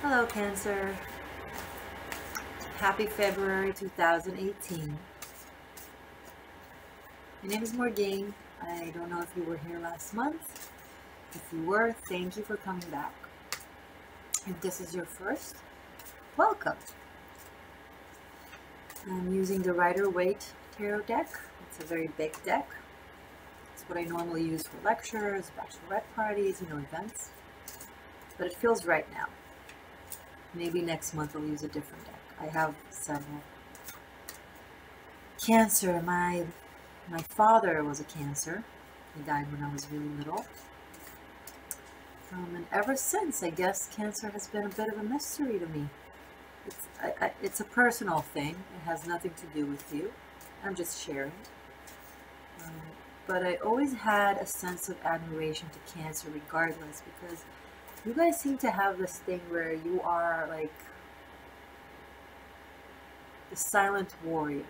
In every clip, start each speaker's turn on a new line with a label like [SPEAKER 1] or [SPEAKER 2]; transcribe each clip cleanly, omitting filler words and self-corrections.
[SPEAKER 1] Hello, Cancer. Happy February 2018. My name is Morgane. I don't know if you were here last month. If you were, thank you for coming back. If this is your first, welcome. I'm using the Rider-Waite Tarot deck. It's a very big deck. It's what I normally use for lectures, bachelorette parties, events. But it feels right now. Maybe next month I'll use a different deck. I have several. Cancer. My father was a Cancer. He died when I was really little. And ever since, I guess Cancer has been a bit of a mystery to me. It's a personal thing. It has nothing to do with you. I'm just sharing. But I always had a sense of admiration to Cancer regardless, because you guys seem to have this thing where you are like the silent warrior.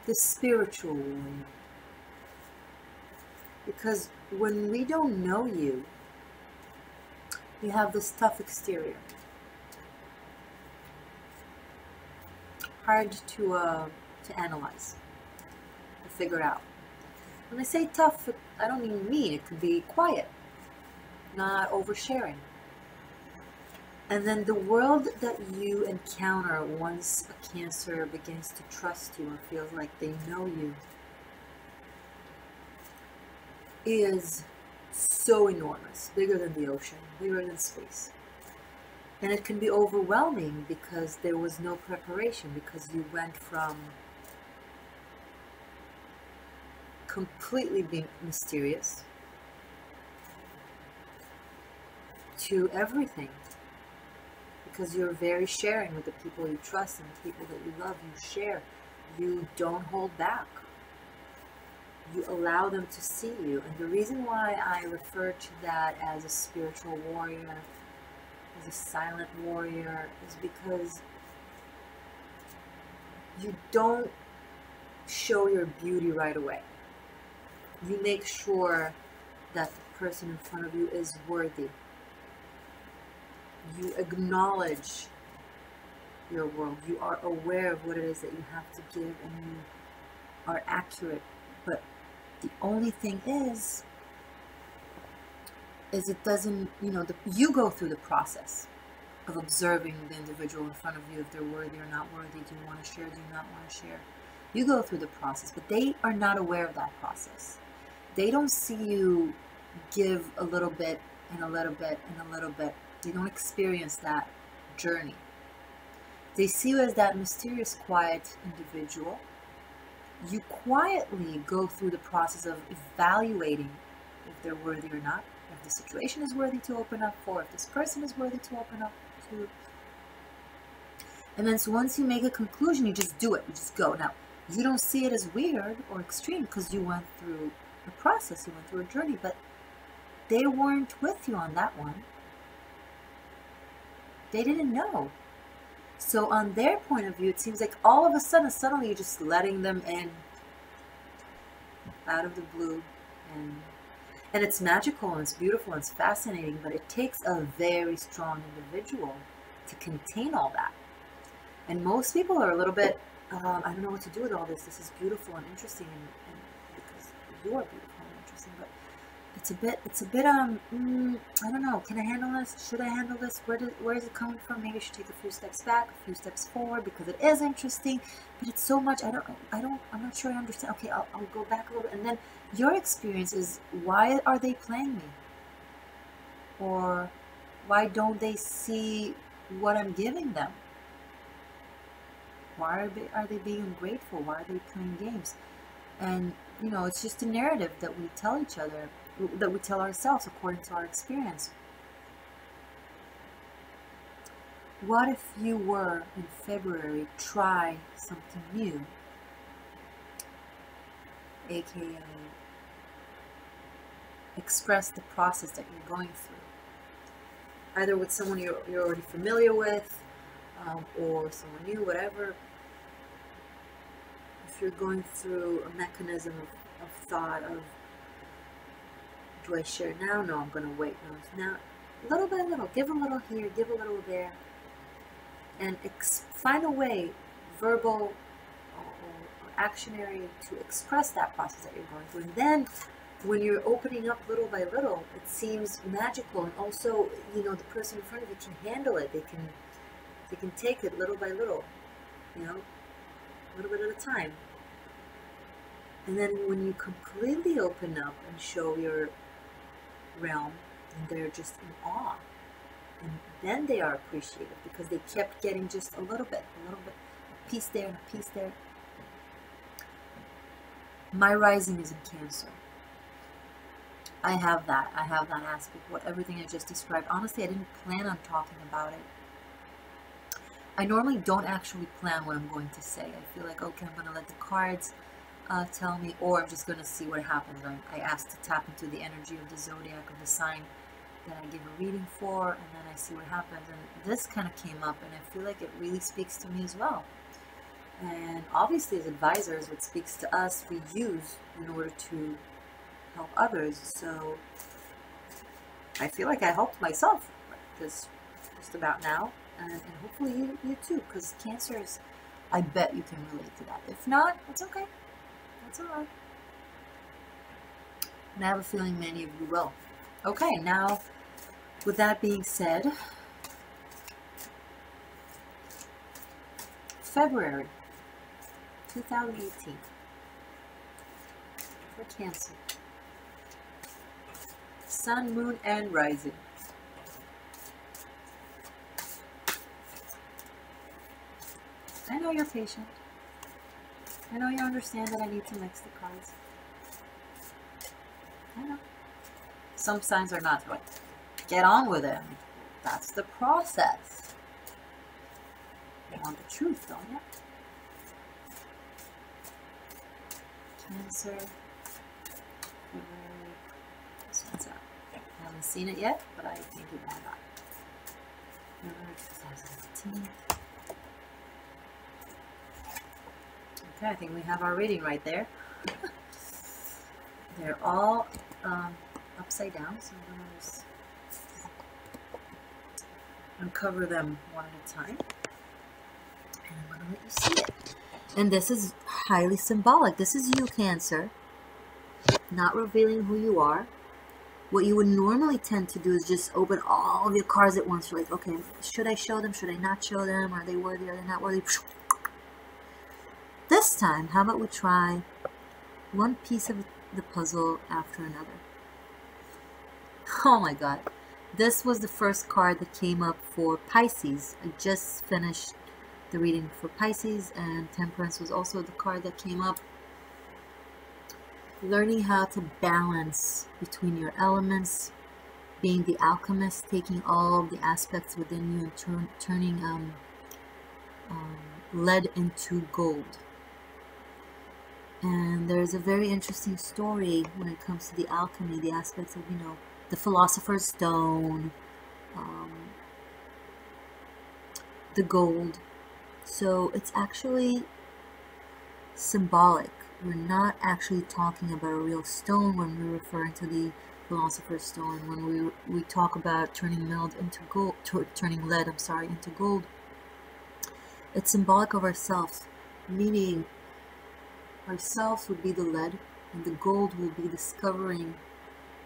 [SPEAKER 1] The spiritual warrior. Because when we don't know you, you have this tough exterior. Hard to analyze, to figure out. When I say tough, I don't even mean it could be quiet, not oversharing. And then the world that you encounter once a Cancer begins to trust you or feels like they know you is so enormous, bigger than the ocean, bigger than space. And it can be overwhelming because there was no preparation, because you went from completely being mysterious to everything, because you're very sharing with the people you trust and the people that you love. You share, you don't hold back, you allow them to see you. And the reason why I refer to that as a spiritual warrior, as a silent warrior, is because you don't show your beauty right away. You make sure that the person in front of you is worthy. You acknowledge your world. You are aware of what it is that you have to give, and you are accurate. But the only thing is it doesn't, you go through the process of observing the individual in front of you, if they're worthy or not worthy. Do you want to share? Do you not want to share? You go through the process, but they are not aware of that process. They don't see you give a little bit and a little bit and a little bit. They don't experience that journey. They see you as that mysterious, quiet individual. You quietly go through the process of evaluating if they're worthy or not, if the situation is worthy to open up for, if this person is worthy to open up to. And then so once you make a conclusion, you just do it. You just go. Now, you don't see it as weird or extreme because you went through a process, you went through a journey, but they weren't with you on that one. They didn't know. So on their point of view, it seems like all of a sudden, suddenly you're just letting them in out of the blue. And it's magical and it's beautiful and it's fascinating, but it takes a very strong individual to contain all that. And most people are a little bit, I don't know what to do with all this. This is beautiful and interesting, and because you are beautiful and interesting, but it's a bit, I don't know. Can I handle this? Should I handle this? Where is it coming from? Maybe I should take a few steps back, a few steps forward, because it is interesting, but it's so much. I'm not sure I understand. Okay, I'll go back a little bit. And then your experience is, why are they playing me? Or why don't they see what I'm giving them? Why are they being ungrateful? Why are they playing games? And, it's just a narrative that we tell each other, that we tell ourselves according to our experience. What if you were, in February, try something new? AKA, express the process that you're going through. Either with someone you're already familiar with, or someone new, whatever. If you're going through a mechanism of thought, of Do I share now? No, I'm going to wait. No, now, little by little. Give a little here, give a little there. And find a way, verbal or actionary, to express that process that you're going through. And then when you're opening up little by little, it seems magical. And also, you know, the person in front of you can handle it. They can take it little by little, you know, a little bit at a time. And then when you completely open up and show your realm, and they're just in awe. And then they are appreciative because they kept getting just a little bit, a piece there and a piece there. My rising is in Cancer. I have that aspect, everything I just described. Honestly, I didn't plan on talking about it. I normally don't actually plan what I'm going to say. I feel like, okay, I'm going to let the cards tell me, or I'm just going to see what happens. I asked to tap into the energy of the zodiac, of the sign that I give a reading for, and then I see what happens. And this kind of came up, and I feel like it really speaks to me as well. And obviously, as advisors, what speaks to us, we use in order to help others. So I feel like I helped myself just about now, and hopefully you too, because Cancers, I bet you can relate to that. If not, it's okay. That's all right. And I have a feeling many of you will. Okay, now, with that being said, February 2018 for Cancer. Sun, Moon, and Rising. I know you're patient. I know you understand that I need to mix the cards. I know. Some signs are not like, get on with it. That's the process. You want the truth, don't you? Cancer. February. This one's out. I haven't seen it yet, but I think you want that. February 2018. Okay, I think we have our reading right there. They're all upside down, so I'm going to just uncover them one at a time. And I'm going to let you see it. And this is highly symbolic. This is you, Cancer. Not revealing who you are. What you would normally tend to do is just open all of your cards at once. You're like, okay, should I show them? Should I not show them? Are they worthy? Are they not worthy? This time, how about we try one piece of the puzzle after another. Oh my god. This was the first card that came up for Pisces. I just finished the reading for Pisces, and Temperance was also the card that came up. Learning how to balance between your elements, being the alchemist, taking all the aspects within you and turning lead into gold. And there's a very interesting story when it comes to the alchemy, the aspects of, you know, the Philosopher's Stone, the gold. So it's actually symbolic. We're not actually talking about a real stone when we're referring to the Philosopher's Stone. When we talk about turning lead into gold, into gold, it's symbolic of ourselves, meaning ourselves would be the lead, and the gold will be discovering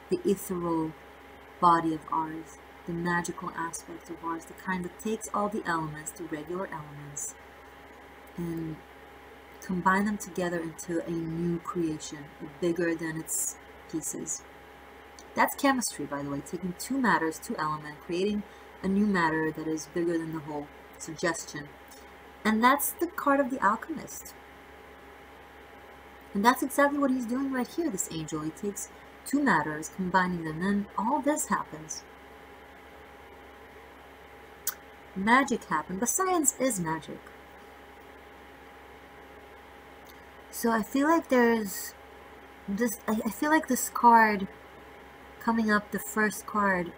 [SPEAKER 1] the ethereal body of ours, the magical aspect of ours, the kind that takes all the elements, the regular elements, and combine them together into a new creation, bigger than its pieces. That's chemistry, by the way, taking two matters, two elements, creating a new matter that is bigger than the whole. Suggestion. And that's the card of the alchemist. And that's exactly what he's doing right here, this angel. He takes two matters, combining them, and all this happens. Magic happened, but science is magic. So I feel like there's this, I feel like this card coming up, the first card,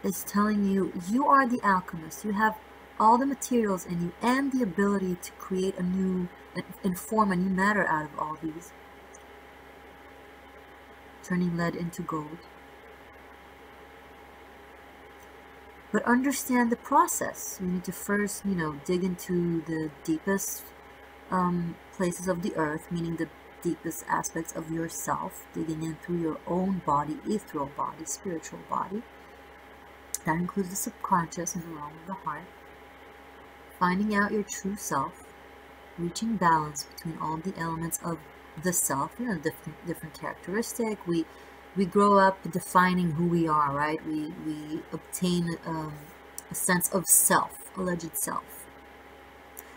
[SPEAKER 1] is telling you, you are the alchemist. You have all the materials in you and the ability to create a new, and form a new matter out of all these. turning lead into gold. But understand the process. You need to first, dig into the deepest places of the earth, meaning the deepest aspects of yourself, digging in through your own body, ethereal body, spiritual body. That includes the subconscious and the realm of the heart. Finding out your true self, reaching balance between all the elements of the self, different characteristic. We grow up defining who we are, right? We obtain a sense of self, alleged self,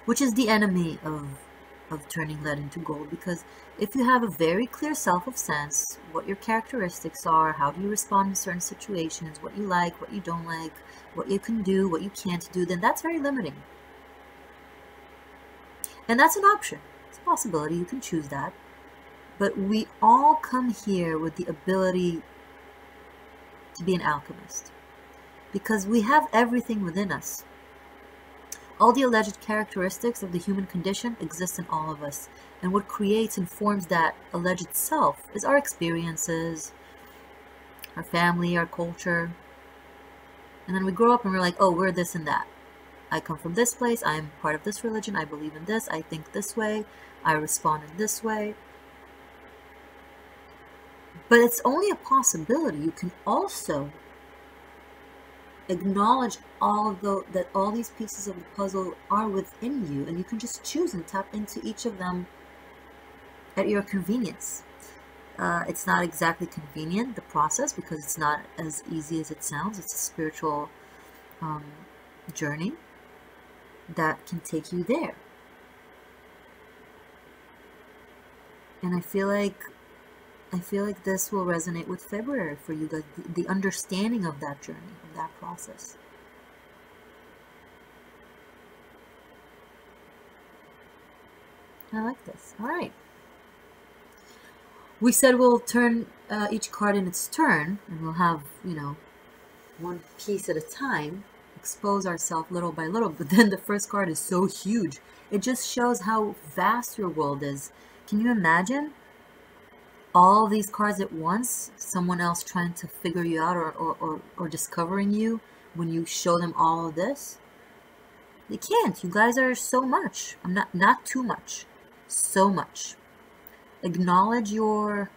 [SPEAKER 1] which is the enemy of turning lead into gold. Because if you have a very clear self of sense, what your characteristics are, how do you respond in certain situations, what you like, what you don't like, what you can do, what you can't do, then that's very limiting. And that's an option. It's a possibility. You can choose that. But we all come here with the ability to be an alchemist, because we have everything within us. All the alleged characteristics of the human condition exist in all of us, and what creates and forms that alleged self is our experiences, our family, our culture. And then we grow up and we're like, oh, we're this and that. I come from this place, I am part of this religion, I believe in this, I think this way, I respond in this way. But it's only a possibility. You can also acknowledge that all these pieces of the puzzle are within you, and you can just choose and tap into each of them at your convenience. It's not exactly convenient, the process, because it's not as easy as it sounds. It's a spiritual journey that can take you there. And I feel like this will resonate with February for you, the understanding of that journey, of that process. I like this. All right. We said we'll turn each card in its turn, and we'll have, one piece at a time, expose ourselves little by little. But then the first card is so huge. It just shows how vast your world is. Can you imagine all these cards at once, someone else trying to figure you out or discovering you when you show them all of this? They can't. You guys are so much. I'm not too much. So much. Acknowledge your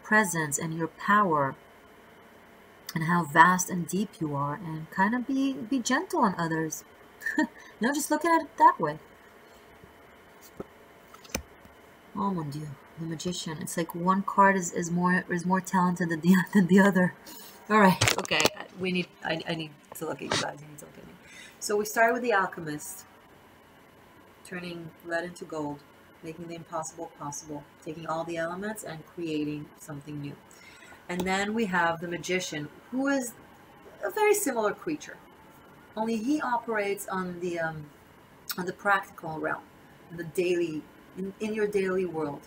[SPEAKER 1] presence and your power and how vast and deep you are, and kind of be gentle on others. Just look at it that way. Oh mon Dieu. The Magician. It's like one card is more talented than the other. All right. Okay. I need to look at you guys. You need to look at me. So we started with the Alchemist, turning lead into gold, making the impossible possible, taking all the elements and creating something new. And then we have the Magician, who is a very similar creature, only he operates on the practical realm, in the daily, in your daily world.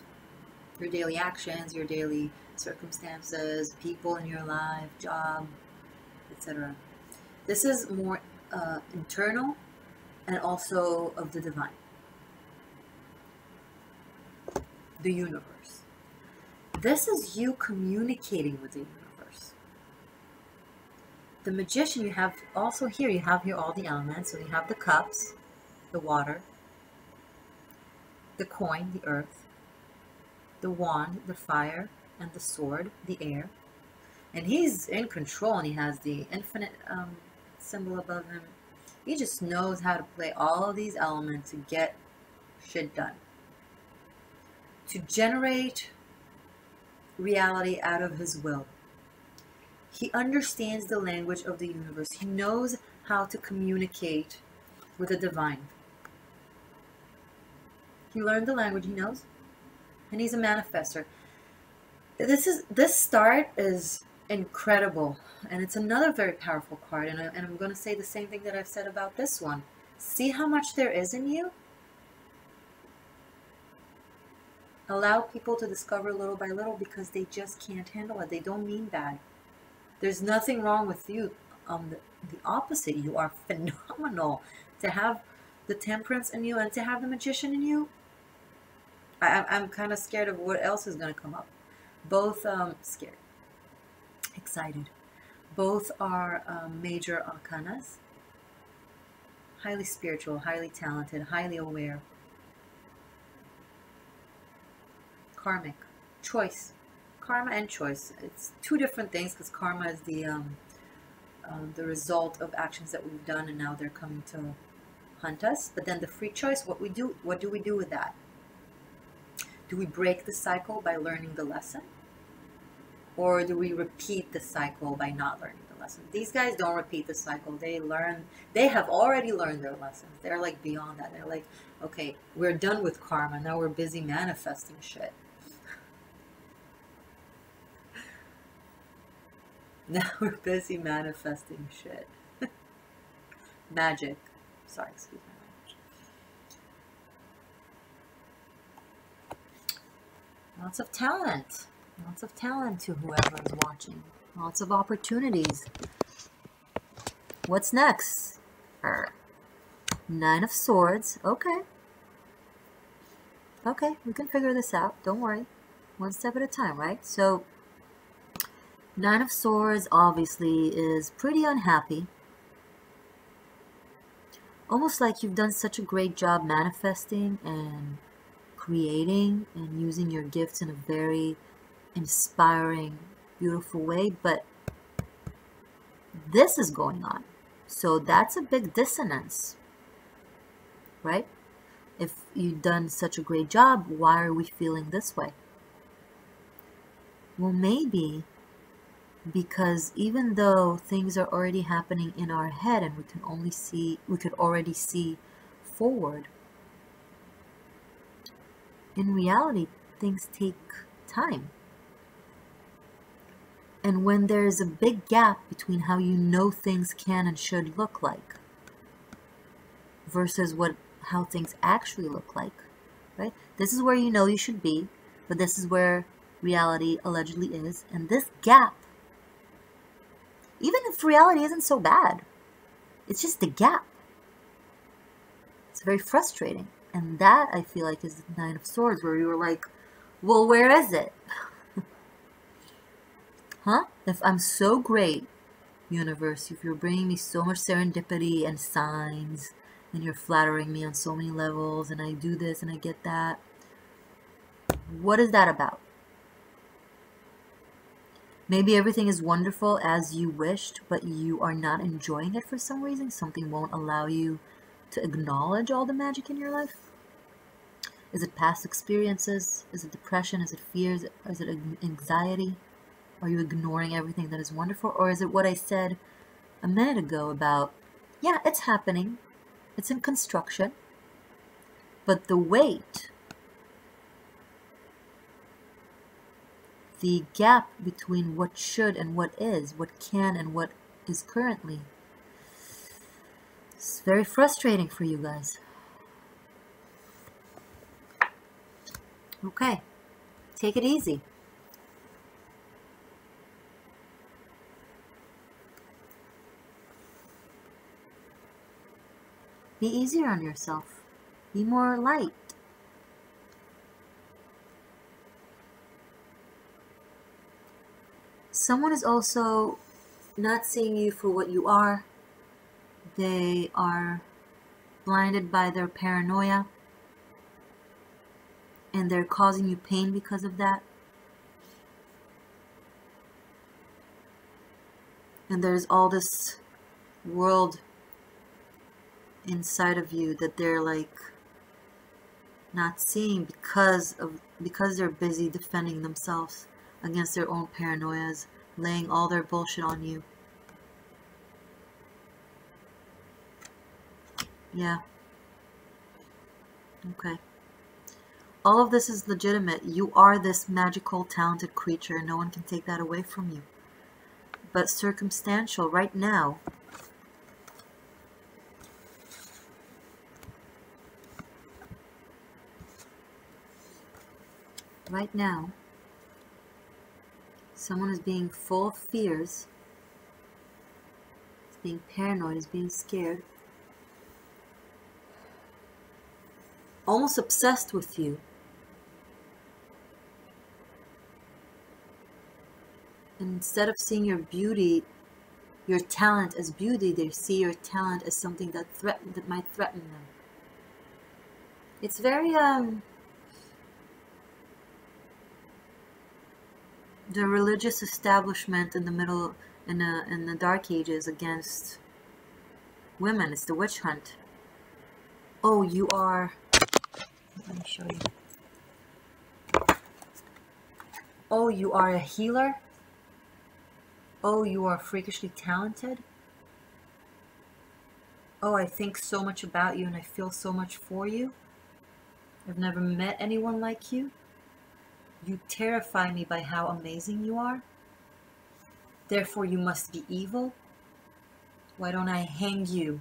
[SPEAKER 1] Your daily actions, your daily circumstances, people in your life, job, etc. This is more internal and also of the divine, the universe. This is you communicating with the universe. The Magician, you have also here, you have here all the elements. So you have the cups, the water, the coin, the earth, the wand, the fire, and the sword, the air. And he's in control, and he has the infinite symbol above him. He just knows how to play all of these elements to get shit done, to generate reality out of his will. He understands the language of the universe. He knows how to communicate with the divine. He learned the language, he knows. And he's a manifester. This start is incredible, and it's another very powerful card. And I'm going to say the same thing that I've said about this one. See how much there is in you. Allow people to discover little by little, because they just can't handle it. They don't mean bad. There's nothing wrong with you. The opposite. You are phenomenal. To have the Temperance in you and to have the Magician in you, I'm kind of scared of what else is going to come up. Both scared, excited. Both are major arcanas. Highly spiritual, highly talented, highly aware. Karmic, choice. Karma and choice. It's two different things because karma is the result of actions that we've done and now they're coming to hunt us. But then the free choice, what do we do with that? Do we break the cycle by learning the lesson? Or do we repeat the cycle by not learning the lesson? These guys don't repeat the cycle. They have already learned their lessons. They're like beyond that. They're like, okay, we're done with karma. Now we're busy manifesting shit. Now we're busy manifesting shit. Magic. Sorry, excuse my language. Lots of talent. Lots of talent to whoever is watching. Lots of opportunities. What's next? Nine of Swords. Okay. Okay, we can figure this out. Don't worry. One step at a time, right? So, Nine of Swords obviously is pretty unhappy. Almost like you've done such a great job manifesting and creating and using your gifts in a very inspiring, beautiful way, but this is going on. So that's a big dissonance, right? If you've done such a great job, why are we feeling this way? Well, maybe because even though things are already happening in our head and we could already see forward, in reality, things take time. And when there's a big gap between how you know things can and should look like versus how things actually look like, right? This is where you know you should be, but this is where reality allegedly is. And this gap, even if reality isn't so bad, it's just the gap. It's very frustrating. And that, I feel like, is the Nine of Swords, where you were like, well, where is it? Huh? If I'm so great, universe, if you're bringing me so much serendipity and signs, and you're flattering me on so many levels, and I do this and I get that, what is that about? Maybe everything is wonderful as you wished, but you are not enjoying it for some reason. Something won't allow you to acknowledge all the magic in your life. Is it past experiences? Is it depression? Is it fears? Is it anxiety? Are you ignoring everything that is wonderful? Or is it what I said a minute ago about, yeah, it's happening. It's in construction. But the weight, the gap between what should and what is, what can and what is currently, it's very frustrating for you guys. Okay, take it easy. Be easier on yourself. Be more light. Someone is also not seeing you for what you are. They are blinded by their paranoia, and they're causing you pain because of that. And there's all this world inside of you that they're like not seeing because they're busy defending themselves against their own paranoias, laying all their bullshit on you. Yeah. Okay. All of this is legitimate. You are this magical, talented creature. No one can take that away from you. But circumstantial, right now, someone is being full of fears, is being paranoid, is being scared, almost obsessed with you. And instead of seeing your beauty, your talent as beauty, they see your talent as something that might threaten them. It's very the religious establishment in the middle, in the Dark Ages, against women. It's the witch hunt. Oh, you are. Let me show you. Oh, you are a healer. Oh, you are freakishly talented. Oh, I think so much about you and I feel so much for you. I've never met anyone like you. You terrify me by how amazing you are. Therefore, you must be evil. Why don't I hang you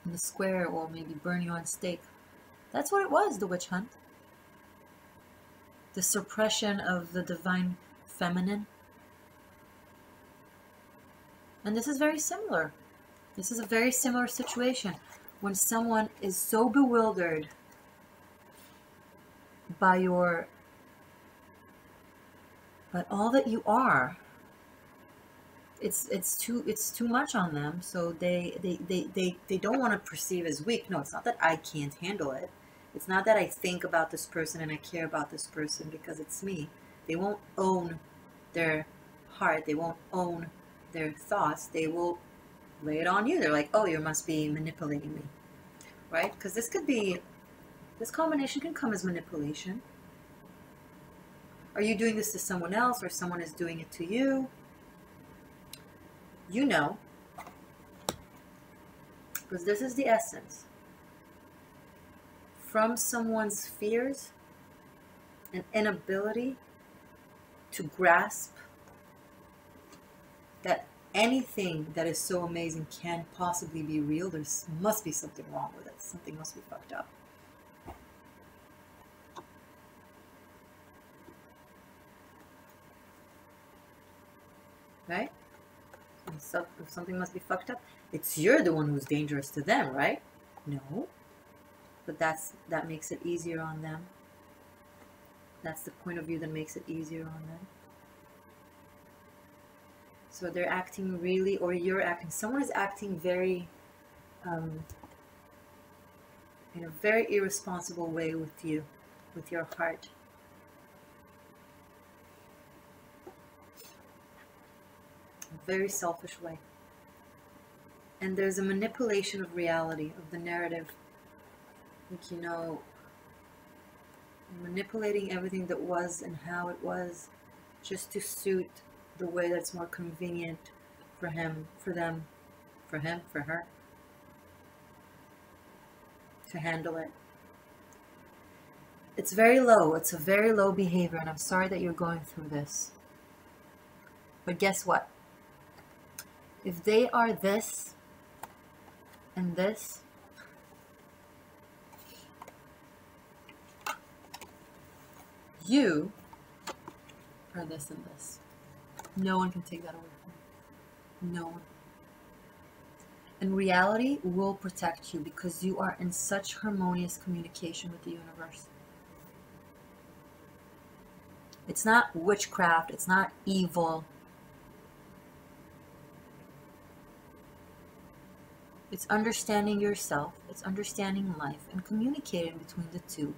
[SPEAKER 1] in the square or maybe burn you on stake? That's what it was, the witch hunt. The suppression of the divine feminine. And this is very similar. This is a very similar situation. When someone is so bewildered by all that you are, it's too much on them. So they don't want to perceive as weak. No, it's not that I can't handle it. It's not that I think about this person and I care about this person because it's me. They won't own their heart. They won't own their thoughts. They will lay it on you. They're like, oh, you must be manipulating me, right? Because this combination can come as manipulation. Are you doing this to someone else, or someone is doing it to you? You know, because this is the essence. From someone's fears and inability to grasp that anything that is so amazing can possibly be real, there must be something wrong with it. Something must be fucked up. Right? If something must be fucked up, you're the one who's dangerous to them, right? No. But that makes it easier on them. That's the point of view that makes it easier on them. So they're acting really, or you're acting, someone is acting very, in a very irresponsible way with you, with your heart. A very selfish way. And there's a manipulation of reality, of the narrative. Like, you know, manipulating everything that was and how it was just to suit the way that's more convenient for him, for them, for him, for her, to handle it. It's very low. It's a very low behavior, and I'm sorry that you're going through this. But guess what? If they are this and this, you are this and this. No one can take that away from you. No one. And reality will protect you because you are in such harmonious communication with the universe. It's not witchcraft. It's not evil. It's understanding yourself. It's understanding life and communicating between the two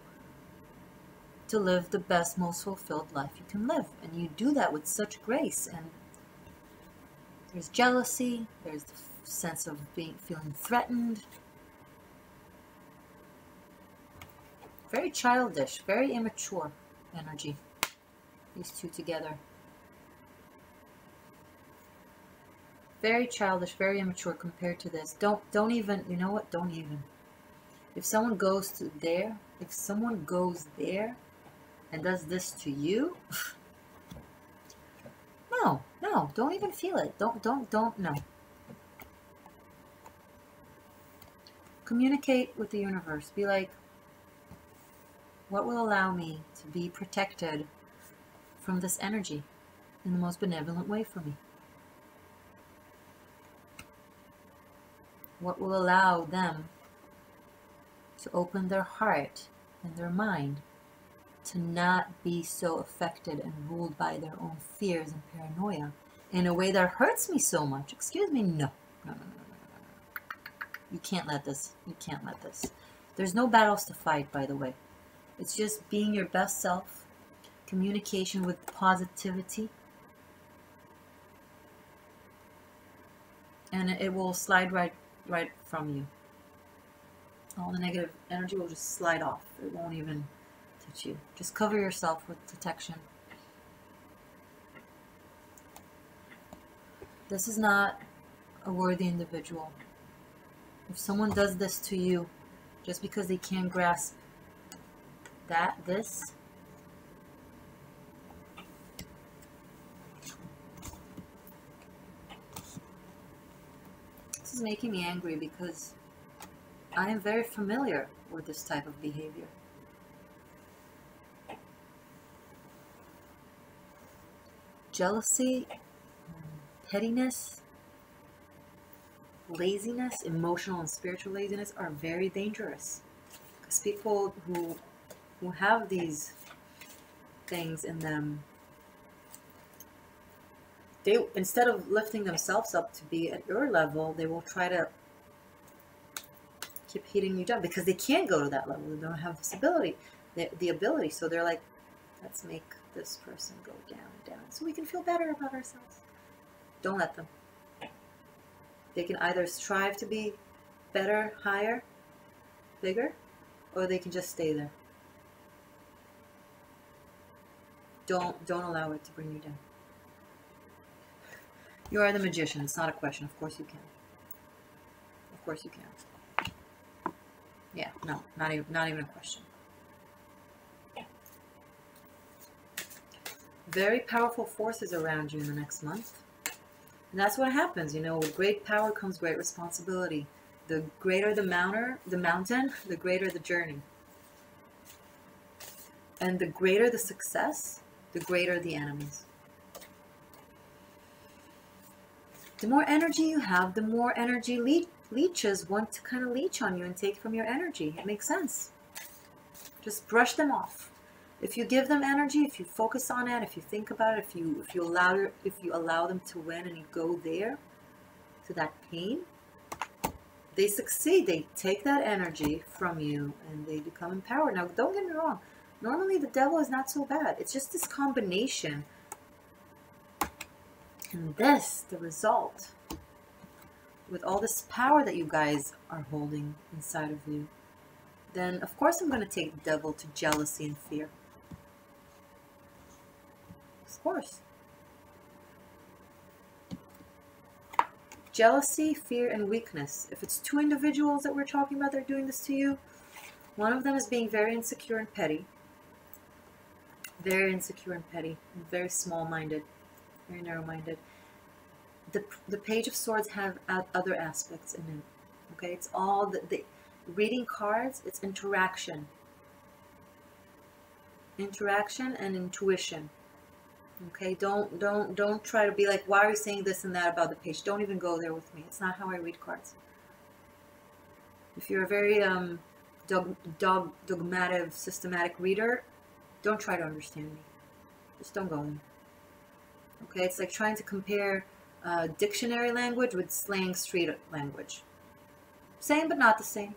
[SPEAKER 1] to live the best, most fulfilled life you can live. And you do that with such grace. And there's jealousy. There's the sense of feeling threatened. Very childish, very immature energy. These two together. Very childish, very immature compared to this. Don't even, you know what? Don't even. If someone goes to there, if someone goes there and does this to you, no, don't even feel it. Don't, no. Communicate with the universe. Be like, what will allow me to be protected from this energy in the most benevolent way for me? What will allow them to open their heart and their mind to not be so affected and ruled by their own fears and paranoia in a way that hurts me so much. Excuse me? No. No, no, no, no, no, no. You can't let this. You can't let this. There's no battles to fight, by the way. It's just being your best self, communication with positivity, and it will slide right from you. All the negative energy will just slide off. It won't even touch you. Just cover yourself with protection. This is not a worthy individual. If someone does this to you just because they can't grasp this is making me angry, because I am very familiar with this type of behavior. Jealousy, pettiness, laziness, emotional and spiritual laziness are very dangerous. Because people who have these things in them, they, instead of lifting themselves up to be at your level, they will try to keep hitting you down, because they can't go to that level. They don't have this ability, the ability. So they're like, let's make this person go down, so we can feel better about ourselves. Don't let them. They can either strive to be better, higher, bigger, or they can just stay there. Don't allow it to bring you down. You are the magician. It's not a question. Of course you can. Of course you can. Yeah, no, not even a question. Very powerful forces around you in the next month. And that's what happens, you know, with great power comes great responsibility. The greater the mountain, the greater the journey. And the greater the success, the greater the enemies. The more energy you have, the more energy leeches want to kind of leech on you and take from your energy. It makes sense. Just brush them off. If you give them energy, if you focus on it, if you think about it, if you allow them to win and you go there to that pain, they succeed. They take that energy from you and they become empowered. Now, don't get me wrong. Normally, the devil is not so bad. It's just this combination. And this, the result, with all this power that you guys are holding inside of you, then of course I'm going to take the devil to jealousy and fear. Of course. Jealousy, fear, and weakness. If it's two individuals that we're talking about that are doing this to you, one of them is being very insecure and petty. Very insecure and petty. And very small-minded. Very narrow-minded. The Page of Swords have other aspects in it. Okay, it's all the reading cards. It's interaction, and intuition. Okay, don't try to be like, why are you saying this and that about the page? Don't even go there with me. It's not how I read cards. If you're a very dogmatic, systematic reader, don't try to understand me. Just don't go in. Okay, it's like trying to compare dictionary language with slang street language. Same but not the same.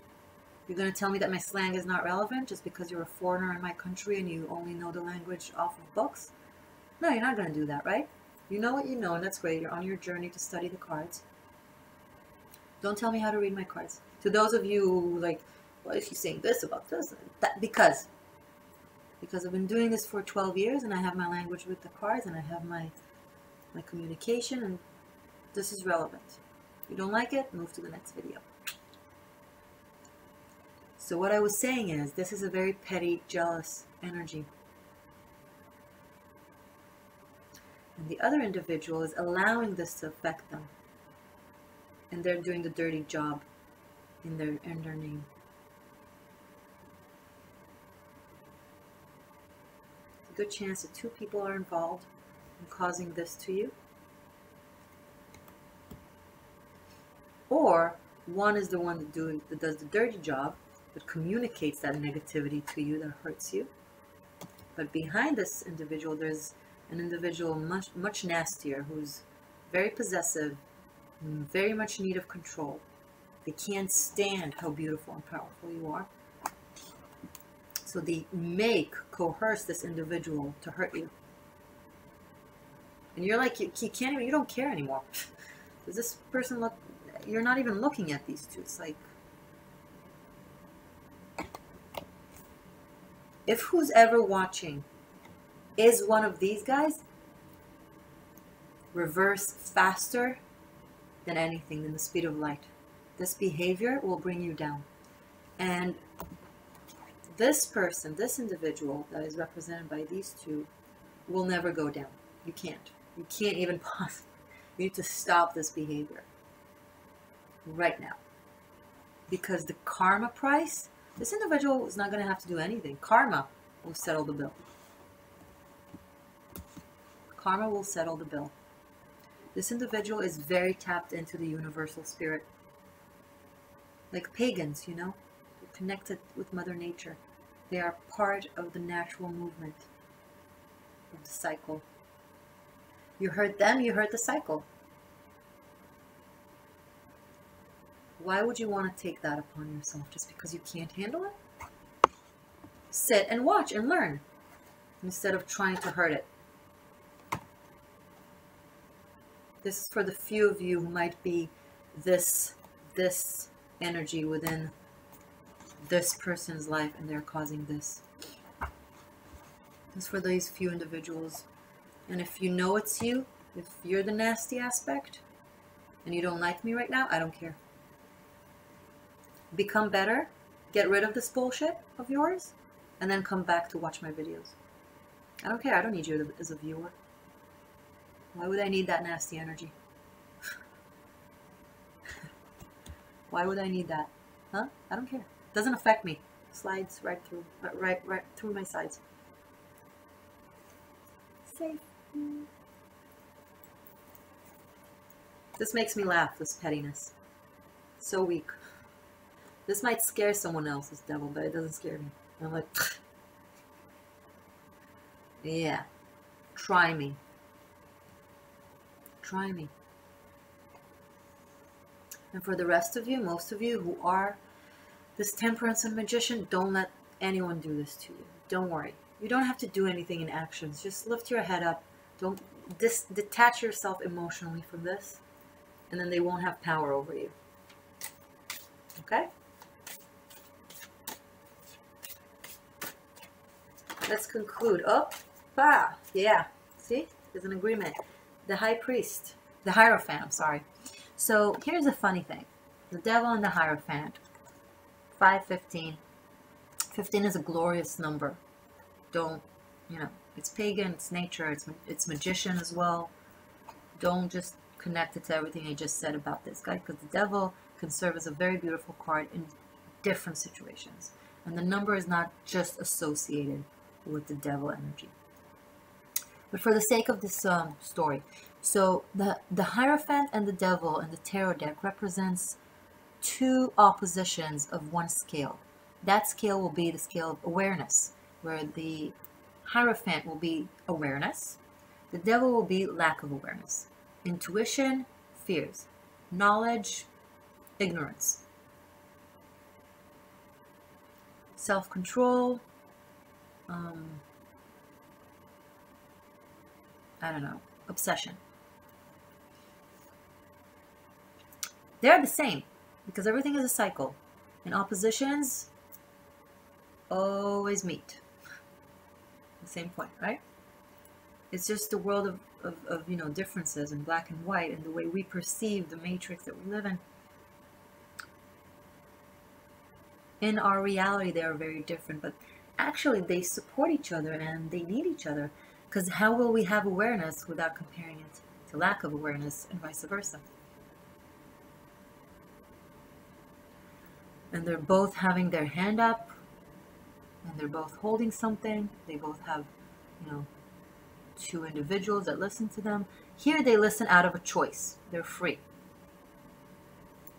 [SPEAKER 1] You're going to tell me that my slang is not relevant just because you're a foreigner in my country and you only know the language off of books? No, you're not going to do that, right? You know what you know, and that's great. You're on your journey to study the cards. Don't tell me how to read my cards. To those of you who like, well, if you're saying this about this, that, because I've been doing this for 12 years and I have my language with the cards and I have my communication, and this is relevant. If you don't like it, move to the next video. So what I was saying is, this is a very petty, jealous energy. And the other individual is allowing this to affect them. And they're doing the dirty job in their name. It's a good chance that two people are involved in causing this to you. Or one is the one that does the dirty job, but communicates that negativity to you, that hurts you. But behind this individual, there's an individual much nastier, who's very possessive, very much in need of control. They can't stand how beautiful and powerful you are. So they coerce this individual to hurt you. And you're like, you can't even, you don't care anymore. Does this person look, you're not even looking at these two. It's like, if who's ever watching is one of these guys, reverse faster than anything, than the speed of light. This behavior will bring you down. And this person, this individual that is represented by these two, will never go down. You can't. You can't even possibly. You need to stop this behavior right now. Because the karma price, this individual is not going to have to do anything. Karma will settle the bill. Karma will settle the bill. This individual is very tapped into the universal spirit. Like pagans, you know, connected with Mother Nature. They are part of the natural movement of the cycle. You hurt them, you hurt the cycle. Why would you want to take that upon yourself just because you can't handle it? Sit and watch and learn instead of trying to hurt it. This is for the few of you who might be this energy within this person's life and they're causing this. This is for these few individuals. And if you know it's you, if you're the nasty aspect and you don't like me right now, I don't care. Become better, get rid of this bullshit of yours, and then come back to watch my videos. I don't care. I don't need you as a viewer. Why would I need that nasty energy? Why would I need that? Huh? I don't care. Doesn't affect me. Slides right through my sides. Safe. This makes me laugh, this pettiness. So weak. This might scare someone else, this devil, but it doesn't scare me. I'm like, yeah. Try me. Try me. And for the rest of you, most of you who are this temperance and magician, don't let anyone do this to you. Don't worry. You don't have to do anything in actions. Just lift your head up. Don't detach yourself emotionally from this, and then they won't have power over you. Okay? Let's conclude. Oh, bah, yeah. See? There's an agreement. The high priest, the Hierophant, I'm sorry. So here's a funny thing. The devil and the Hierophant. 515. 15 is a glorious number. Don't, you know, it's pagan, it's nature, it's magician as well. Don't just connect it to everything I just said about this guy, because the devil can serve as a very beautiful card in different situations. And the number is not just associated with the devil energy. But for the sake of this story, so the Hierophant and the devil in the tarot deck represents two oppositions of one scale. That scale will be the scale of awareness, where the Hierophant will be awareness, the devil will be lack of awareness, intuition, fears, knowledge, ignorance, self-control, I don't know, obsession. They're the same, because everything is a cycle. And oppositions always meet. The same point, right? It's just the world of you know, differences in black and white, and the way we perceive the matrix that we live in. In our reality, they are very different, but actually they support each other and they need each other. Because how will we have awareness without comparing it to lack of awareness, and vice versa? And they're both having their hand up, and they're both holding something. They both have, you know, two individuals that listen to them. Here they listen out of a choice. They're free.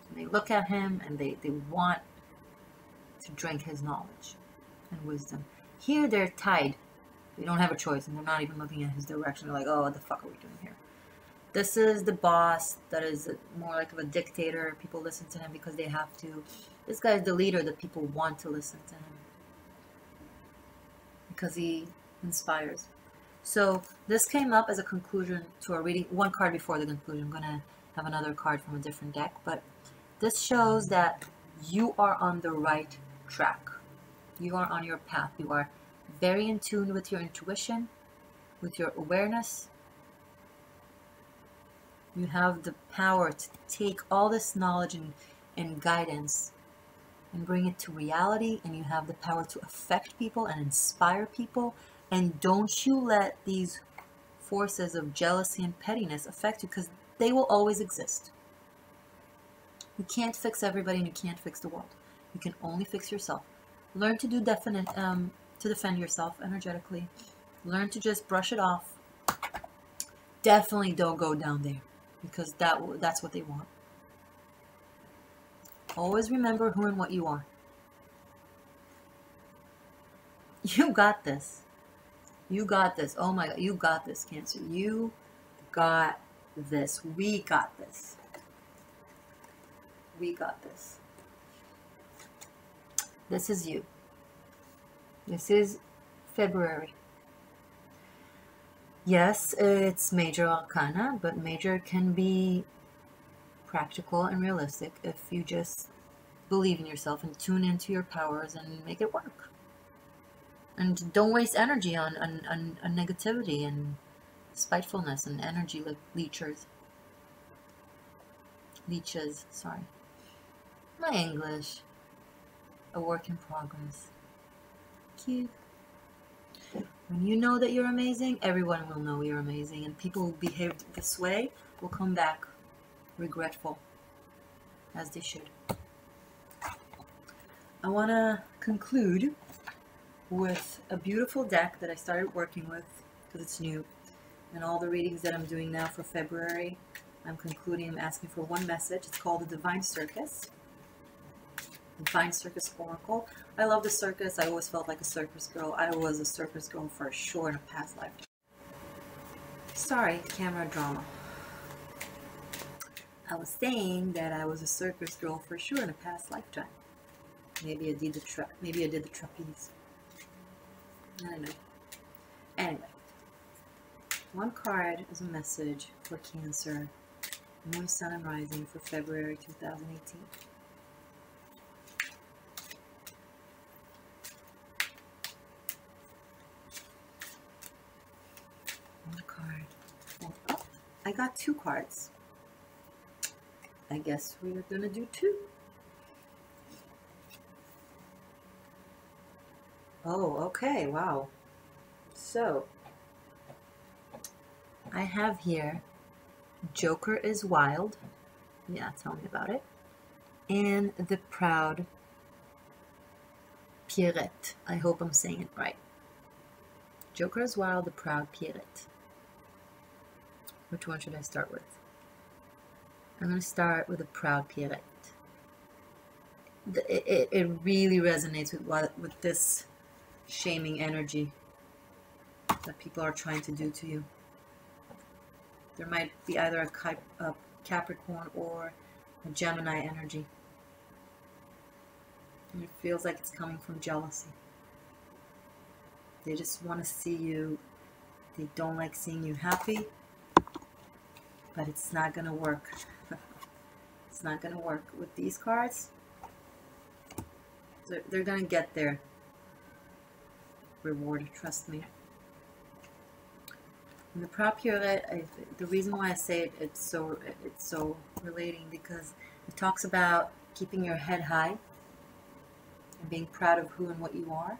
[SPEAKER 1] And they look at him and they want to drink his knowledge and wisdom. Here they're tied They don't have a choice, and they're not even looking at his direction. They're like, oh, what the fuck are we doing here? This is the boss that is more like of a dictator. People listen to him because they have to. This guy is the leader that people want to listen to him because he inspires. So this came up as a conclusion to our reading. One card before the conclusion. I'm going to have another card from a different deck. But this shows that you are on the right track. You are on your path. You are very in tune with your intuition, with your awareness. You have the power to take all this knowledge and guidance and bring it to reality, and you have the power to affect people and inspire people. And don't you let these forces of jealousy and pettiness affect you, because they will always exist. You can't fix everybody, and you can't fix the world. You can only fix yourself. Learn to do to defend yourself energetically. Learn to just brush it off. Definitely don't go down there, because that's what they want. Always remember who and what you are. You got this. You got this. Oh my God, you got this, Cancer. You got this. We got this. We got this. This is you. This is February. Yes, it's major arcana, but major can be practical and realistic if you just believe in yourself and tune into your powers and make it work. And don't waste energy on negativity and spitefulness and energy like leeches, sorry. My English, a work in progress. Cute. When you know that you're amazing, everyone will know you're amazing, and people who behaved this way will come back regretful, as they should. I want to conclude with a beautiful deck that I started working with because it's new, and all the readings that I'm doing now for February, I'm concluding, I'm asking for one message. It's called the Divine Circus. Divine Circus Oracle. I love the circus. I always felt like a circus girl. I was a circus girl for sure in a past lifetime. Sorry, camera drama. I was saying that I was a circus girl for sure in a past lifetime. Maybe I did the trapeze. I don't know. Anyway, one card is a message for Cancer, Moon, Sun, and Rising for February 2018. One card. Oh, I got two cards. I guess we're gonna do two. Oh, okay, wow. So, I have here, Joker is Wild. Yeah, tell me about it. And the Proud Pierrette. I hope I'm saying it right. Joker is Wild, the Proud Pierrette. Which one should I start with? I'm going to start with the Proud Pierrette. It really resonates with this shaming energy that people are trying to do to you. There might be either a Capricorn or a Gemini energy. And it feels like it's coming from jealousy. They just want to see you. They don't like seeing you happy. But it's not going to work. It's not going to work with these cards. They're going to get their reward, trust me. And the Proud Pierrette, the reason why I say it's so relating, because it talks about keeping your head high and being proud of who and what you are,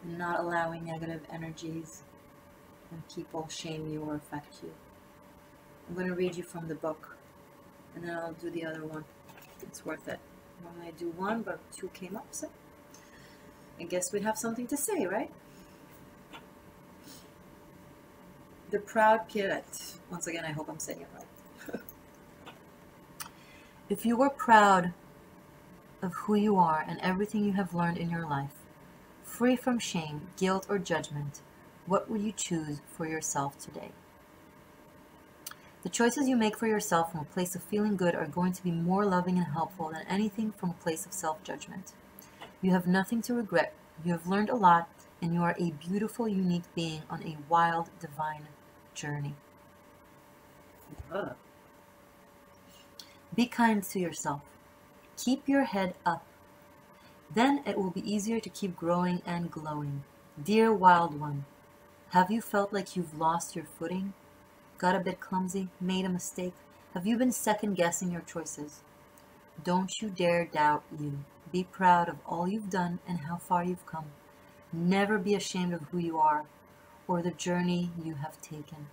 [SPEAKER 1] and not allowing negative energies and people shame you or affect you. I'm going to read you from the book, and then I'll do the other one. It's worth it. Normally I do one, but two came up, so I guess we have something to say, right? The Proud Pierrette. Once again, I hope I'm saying it right. If you are proud of who you are and everything you have learned in your life, free from shame, guilt, or judgment, What would you choose for yourself today? The choices you make for yourself from a place of feeling good are going to be more loving and helpful than anything from a place of self-judgment. You have nothing to regret. You have learned a lot, and you are a beautiful, unique being on a wild, divine journey. Be kind to yourself. Keep your head up. Then it will be easier to keep growing and glowing. Dear wild one, have you felt like you've lost your footing? Got a bit clumsy? Made a mistake? Have you been second-guessing your choices? Don't you dare doubt you. Be proud of all you've done and how far you've come. Never be ashamed of who you are or the journey you have taken.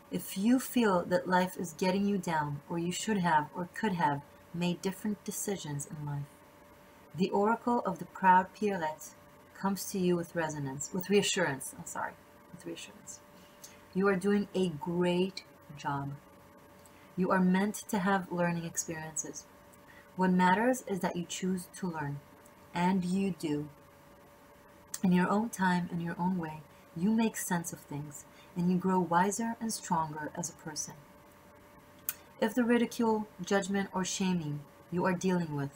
[SPEAKER 1] If you feel that life is getting you down, or you should have or could have made different decisions in life, the oracle of the proud Pierrette comes to you with reassurance. You are doing a great job. You are meant to have learning experiences. What matters is that you choose to learn, and you do. In your own time, in your own way, you make sense of things, and you grow wiser and stronger as a person. If the ridicule, judgment, or shaming you are dealing with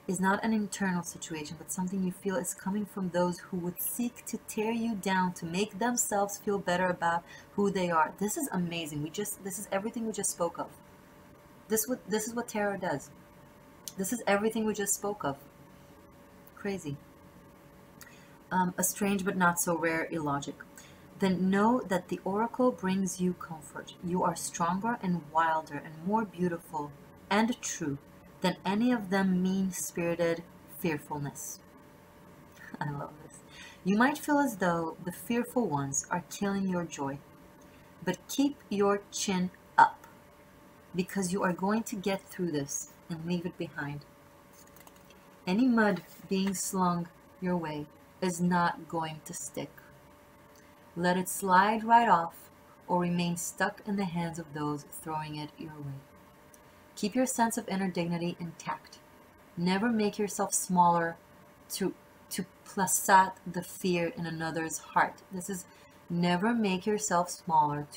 [SPEAKER 1] is not an internal situation, but something you feel is coming from those who would seek to tear you down to make themselves feel better about who they are. This is amazing. This is everything we just spoke of. This is what tarot does. This is everything we just spoke of. Crazy. A strange but not so rare illogic. Then know that the oracle brings you comfort. You are stronger and wilder and more beautiful and true than any of them mean-spirited fearfulness. I love this. You might feel as though the fearful ones are killing your joy, but keep your chin up, because you are going to get through this and leave it behind. Any mud being slung your way is not going to stick. Let it slide right off or remain stuck in the hands of those throwing it your way. Keep your sense of inner dignity intact. Never make yourself smaller to placate the fear in another's heart. This is never make yourself smaller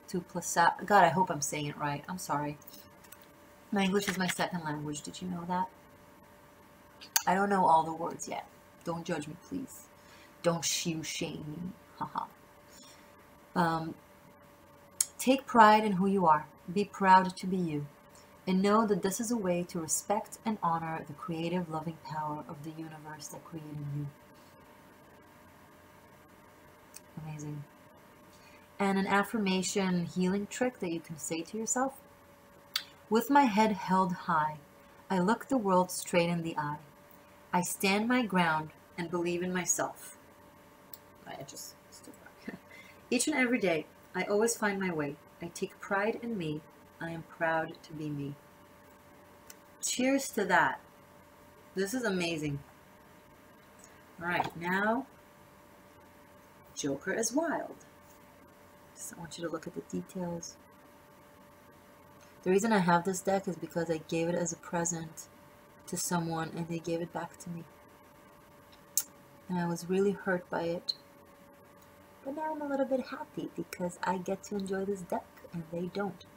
[SPEAKER 1] to placate. God, I hope I'm saying it right. I'm sorry. My English is my second language. Did you know that? I don't know all the words yet. Don't judge me, please. Don't shame me. Haha. Take pride in who you are. Be proud to be you. And know that this is a way to respect and honor the creative, loving power of the universe that created you. Amazing. And an affirmation healing trick that you can say to yourself. With my head held high, I look the world straight in the eye. I stand my ground and believe in myself. I just stood back. Each and every day, I always find my way. I take pride in me. I am proud to be me. Cheers to that. This is amazing. All right, now, Joker is wild. Just I want you to look at the details. The reason I have this deck is because I gave it as a present to someone and they gave it back to me. And I was really hurt by it. But now I'm a little bit happy because I get to enjoy this deck and they don't.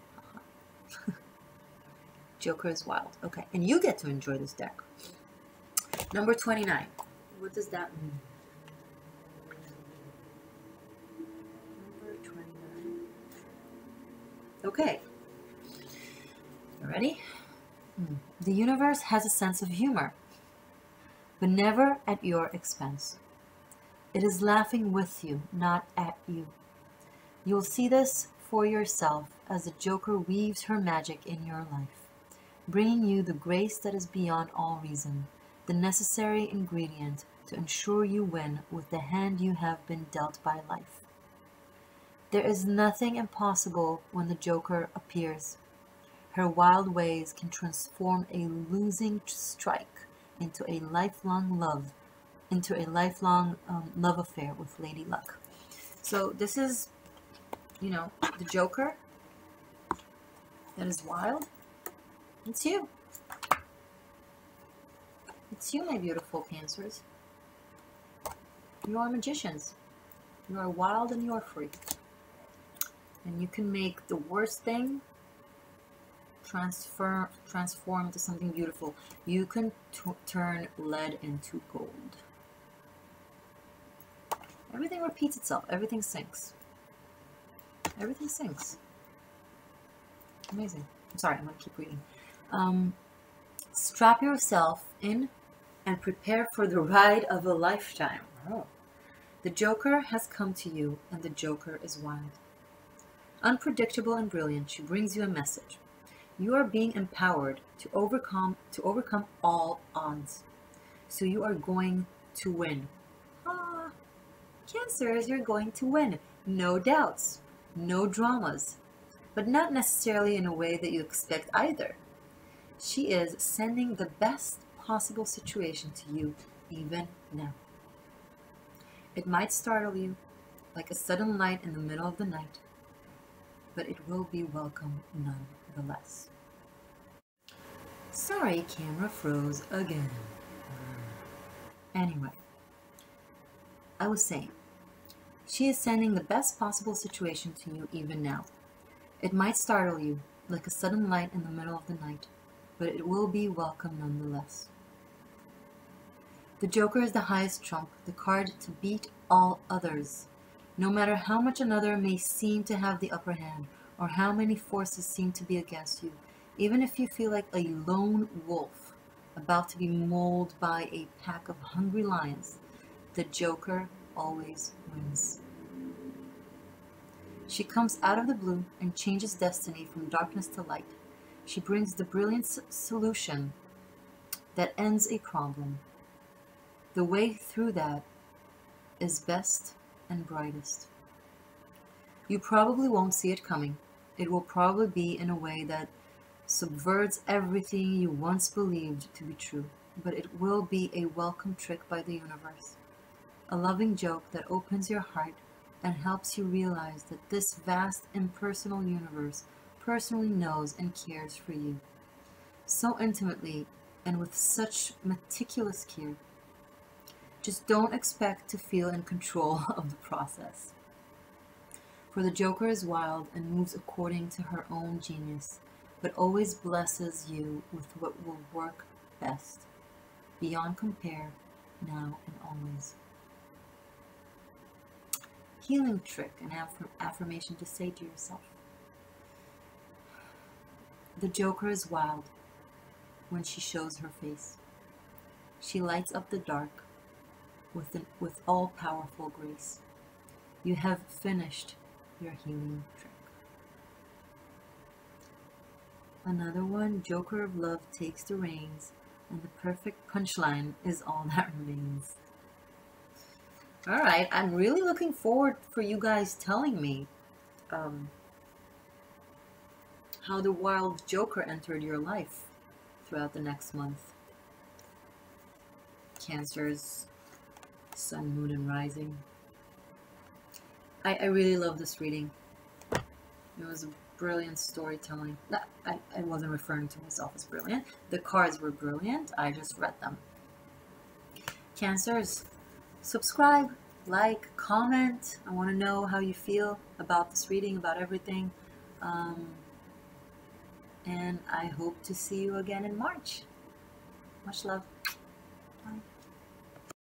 [SPEAKER 1] Joker is wild. Okay, and you get to enjoy this deck. Number 29. What does that mean? Number 29. Okay. You ready? The universe has a sense of humor, but never at your expense. It is laughing with you, not at you. You will see this for yourself as the Joker weaves her magic in your life, bringing you the grace that is beyond all reason, the necessary ingredient to ensure you win with the hand you have been dealt by life. There is nothing impossible when the Joker appears. Her wild ways can transform a losing strike into a lifelong love affair with Lady Luck. So this is, you know, the Joker that is wild. It's you. It's you, my beautiful Cancers. You are magicians. You are wild and you are free. And you can make the worst thing transform into something beautiful. You can turn lead into gold. Everything repeats itself. Everything sinks. Everything sinks. Amazing. I'm sorry, I'm going to keep reading. Strap yourself in and prepare for the ride of a lifetime. Oh. The Joker has come to you, and the Joker is wild. Unpredictable and brilliant, she brings you a message. You are being empowered to overcome all odds. So you are going to win. Ah, Cancers, you're going to win. No doubts, no dramas, but not necessarily in a way that you expect either. She is sending the best possible situation to you even now. It might startle you, like a sudden light in the middle of the night, but it will be welcome nonetheless. Sorry, camera froze again. Anyway, I was saying, she is sending the best possible situation to you even now. It might startle you, like a sudden light in the middle of the night, but it will be welcome nonetheless. The Joker is the highest trump, the card to beat all others. No matter how much another may seem to have the upper hand, or how many forces seem to be against you, even if you feel like a lone wolf about to be mauled by a pack of hungry lions, the Joker always wins. She comes out of the blue and changes destiny from darkness to light. She brings the brilliant solution that ends a problem. The way through that is best and brightest. You probably won't see it coming. It will probably be in a way that subverts everything you once believed to be true, but it will be a welcome trick by the universe. A loving joke that opens your heart and helps you realize that this vast impersonal universe personally knows and cares for you. So intimately and with such meticulous care. Just don't expect to feel in control of the process. For the Joker is wild and moves according to her own genius, but always blesses you with what will work best, beyond compare, now and always. Healing trick, an affirmation to say to yourself. The Joker is wild when she shows her face. She lights up the dark with all-powerful grace. You have finished your healing trick. Another one, Joker of Love takes the reins, and the perfect punchline is all that remains. All right, I'm really looking forward for you guys telling me how the wild Joker entered your life throughout the next month. Cancers, Sun, Moon, and Rising. I really love this reading. It was a brilliant storytelling. I wasn't referring to myself as brilliant. The cards were brilliant. I just read them. Cancers, subscribe, like, comment. I want to know how you feel about this reading, about everything. And I hope to see you again in March. Much love. Bye.